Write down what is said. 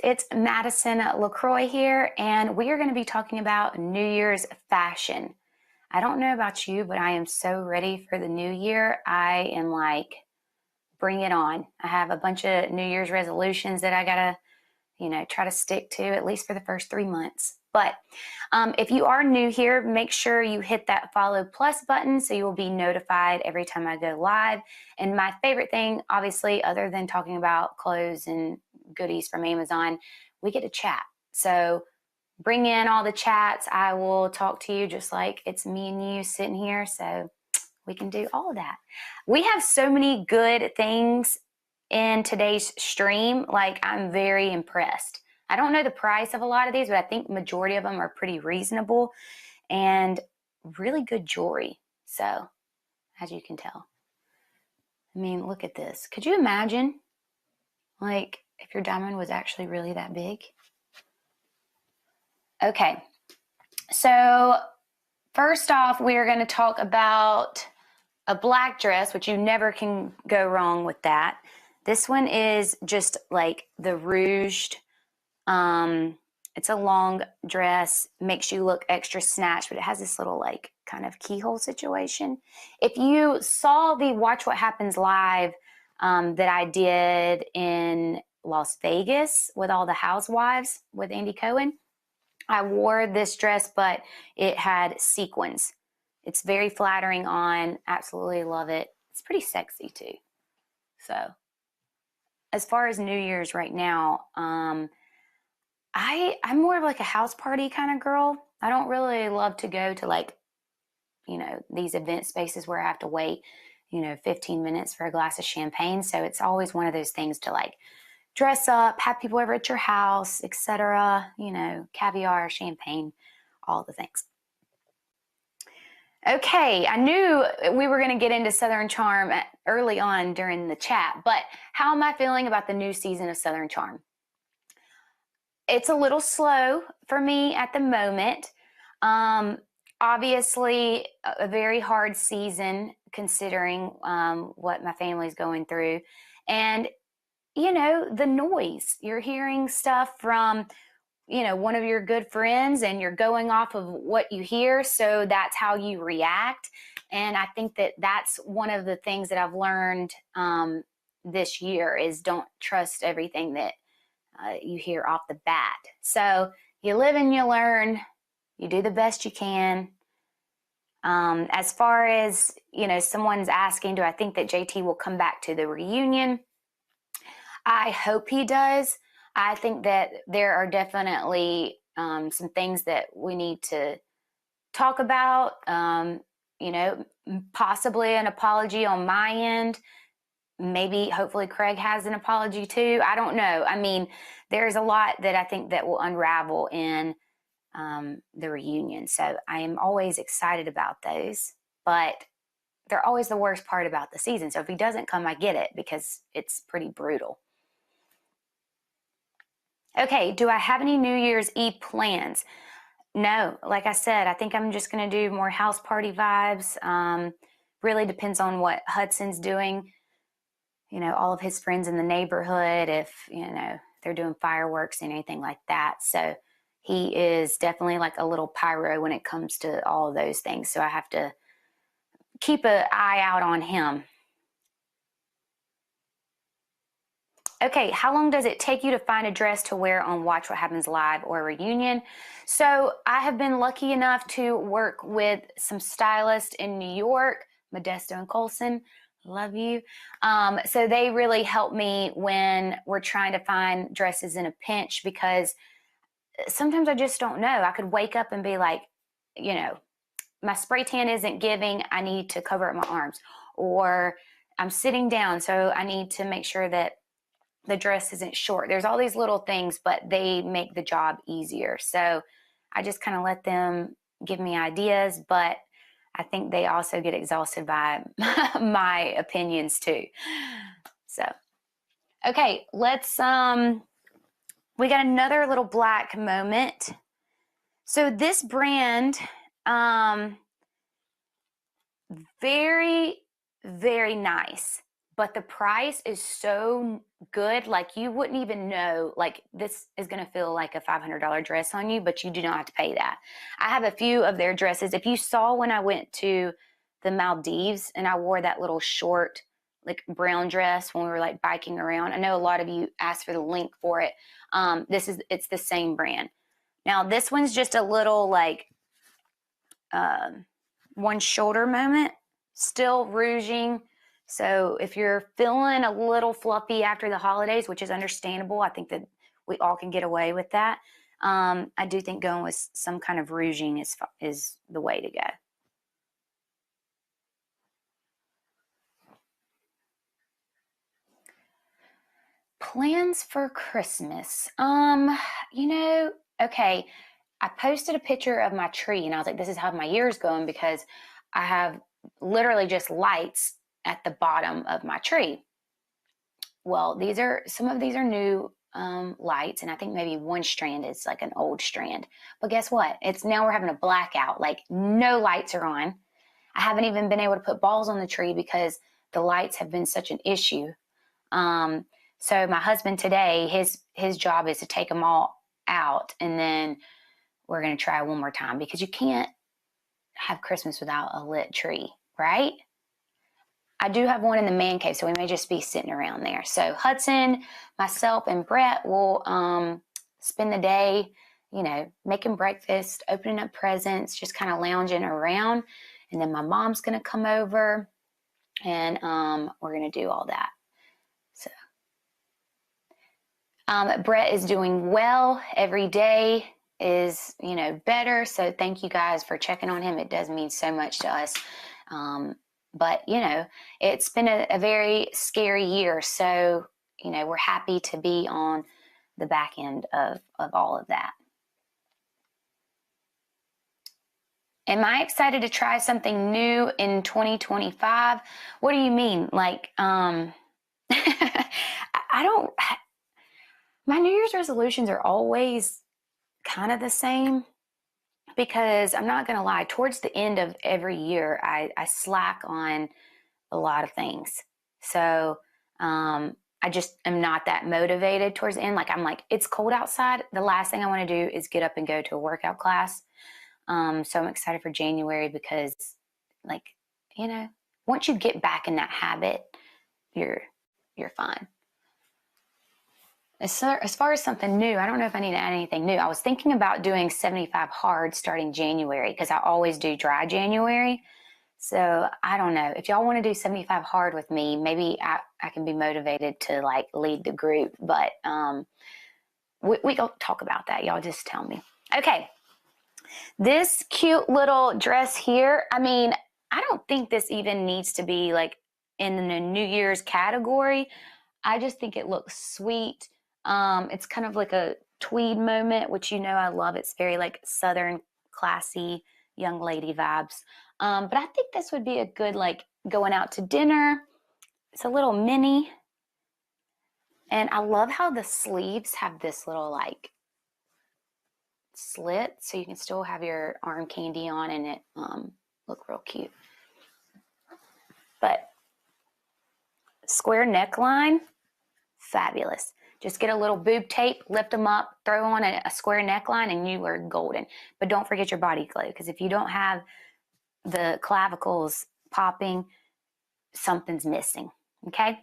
It's Madison LeCroy here, and we are going to be talking about New Year's fashion. I don't know about you, but I am so ready for the new year. I am like, bring it on. I have a bunch of New Year's resolutions that I got to, try to stick to at least for the first 3 months. But if you are new here, make sure you hit that follow plus button so you will be notified every time I go live. And my favorite thing, obviously, other than talking about clothes and goodies from Amazon, we get to chat. So bring in all the chats. I will talk to you just like it's me and you sitting here. So we can do all of that. We have so many good things in today's stream. Like, I'm very impressed. I don't know the price of a lot of these, but I think majority of them are pretty reasonable and really good jewelry. So, as you can tell, I mean, look at this. Could you imagine, like, if your diamond was actually really that big? Okay, so first off, we are going to talk about a black dress, which you never can go wrong with that. This one is just like the ruched. It's a long dress, makes you look extra snatched, but it has this little like kind of keyhole situation. If you saw the Watch What Happens Live that I did in Las Vegas with all the housewives with Andy Cohen, I wore this dress, but it had sequins. It's very flattering on. Absolutely love it. It's pretty sexy too. So as far as New Year's right now, I'm more of like a house party kind of girl. I don't really love to go to like, these event spaces where I have to wait, 15 minutes for a glass of champagne. So it's always one of those things to like dress up, have people over at your house, etc. Caviar, champagne, all the things. Okay, I knew we were going to get into Southern Charm early on during the chat, but how am I feeling about the new season of Southern Charm? It's a little slow for me at the moment. Obviously, a very hard season considering what my family's going through. And, the noise. You're hearing stuff from one of your good friends and you're going off of what you hear. So that's how you react. And I think that that's one of the things that I've learned this year is don't trust everything that you hear off the bat. So you live and you learn, you do the best you can. As far as, someone's asking, do I think that JT will come back to the reunion? I hope he does. I think that there are definitely some things that we need to talk about, possibly an apology on my end. Maybe, hopefully, Craig has an apology too. I don't know. I mean, there's a lot that I think that will unravel in the reunion. So I am always excited about those, but they're always the worst part about the season. So if he doesn't come, I get it because it's pretty brutal. Okay, do I have any New Year's Eve plans? No, like I said, I think I'm just going to do more house party vibes. Really depends on what Hudson's doing. All of his friends in the neighborhood, if, they're doing fireworks and anything like that. So he is definitely like a little pyro when it comes to all of those things. So I have to keep an eye out on him. Okay, how long does it take you to find a dress to wear on Watch What Happens Live or a reunion? So I have been lucky enough to work with some stylists in New York, Modesto and Colson. Love you. So they really help me when we're trying to find dresses in a pinch because sometimes I just don't know. I could wake up and be like, my spray tan isn't giving. I need to cover up my arms. Or I'm sitting down, so I need to make sure that the dress isn't short. There's all these little things, but they make the job easier. So I just kind of let them give me ideas, but I think they also get exhausted by my opinions too. So, okay, let's, we got another little black moment. So this brand, very, very nice, but the price is so good. Like you wouldn't even know, like this is going to feel like a $500 dress on you, but you do not have to pay that. I have a few of their dresses. If you saw when I went to the Maldives and I wore that little short, like brown dress when we were like biking around, I know a lot of you asked for the link for it. It's the same brand. Now this one's just a little like one shoulder moment, still rouging. So if you're feeling a little fluffy after the holidays, which is understandable, I think that we all can get away with that. I do think going with some kind of rouging is the way to go. Plans for Christmas. Okay, I posted a picture of my tree and I was like, this is how my year's going because I have literally just lights at the bottom of my tree. Well, some of these are new lights, and I think maybe one strand is like an old strand. But guess what? It's now we're having a blackout. Like no lights are on. I haven't even been able to put balls on the tree because the lights have been such an issue. So my husband today, his job is to take them all out, and then we're going to try one more time because you can't have Christmas without a lit tree, right? I do have one in the man cave, so we may just be sitting around there. So Hudson, myself, and Brett will spend the day, making breakfast, opening up presents, just kind of lounging around. And then my mom's going to come over, and we're going to do all that. So Brett is doing well. Every day is, better. So thank you guys for checking on him. It does mean so much to us. But, it's been a very scary year. So, we're happy to be on the back end of all of that. Am I excited to try something new in 2025? What do you mean? Like, my New Year's resolutions are always kind of the same. Because I'm not going to lie, towards the end of every year, I slack on a lot of things. So I just am not that motivated towards the end. Like I'm like, it's cold outside. The last thing I want to do is get up and go to a workout class. So I'm excited for January because once you get back in that habit, you're fine. As far as something new, I don't know if I need to add anything new. I was thinking about doing 75 hard starting January because I always do dry January. So I don't know. If y'all want to do 75 hard with me, maybe I can be motivated to like lead the group. But we go talk about that. Y'all just tell me. Okay. This cute little dress here, I mean, I don't think this even needs to be like in the New Year's category. I just think it looks sweet. It's kind of like a tweed moment, which I love. It's very like Southern, classy, young lady vibes. But I think this would be a good like going out to dinner. It's a little mini. And I love how the sleeves have this little like slit so you can still have your arm candy on and it look real cute. But square neckline, fabulous. Just get a little boob tape, lift them up, throw on a square neckline, and you are golden. But don't forget your body glue, because if you don't have the clavicles popping, something's missing, okay?